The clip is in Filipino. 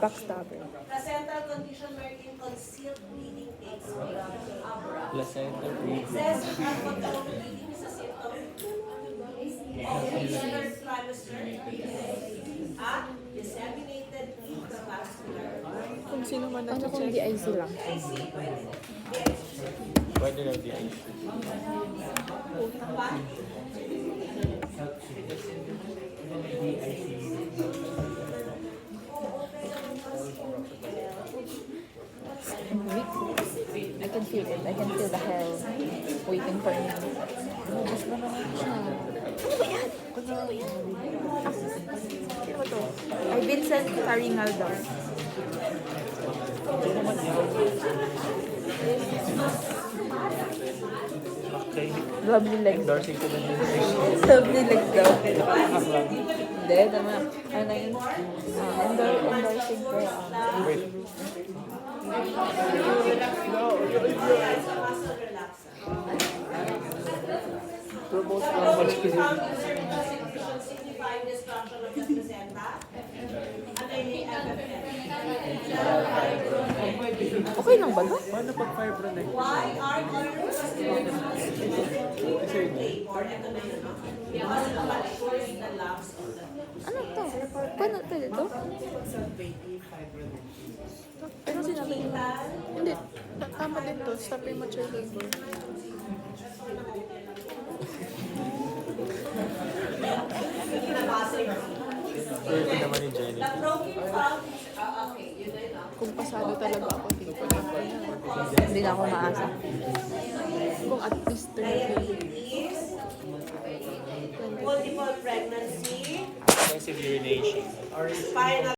Backstabber. Placental condition wherein concealed bleeding takes place. Placenta Excessive uncontrolled bleeding is a symptom of the third trimester. Disseminated intravascular. Kung sino man Ano kung nag-check. DIC lang? Pwede na di IC. Pa? I'm weak. I can feel it. I can feel the hell waiting for me. Lumabas na naman siya. Ano ba yan? Ano ba yan? Ano ba to? Ay, Vincent Carinal daw. Okay. Lovely legs. Endorsing ko na din. Lovely legs daw. Nakakahak lang. Hindi, tama. Ano na yun? Endorsing ko. Wait. Promote lang Found mag-specific. user signifying destruction of the placenta. At ay may FFF. Okay lang ba no? Paano pag fibronectomy? Why are colors labor? Ito na yun. Because it matures the lungs of the Ano to? Paano to dito? Pero sinabi niya, hindi, tama din to, sa premature labor. Pwede naman ni Jenny. The protein found okay, yun na yun. Kung pasado talaga ako dito. Hindi na ako maasa. Kung at least 30. Diabetes, multiple pregnancy, Excessive urination. spinal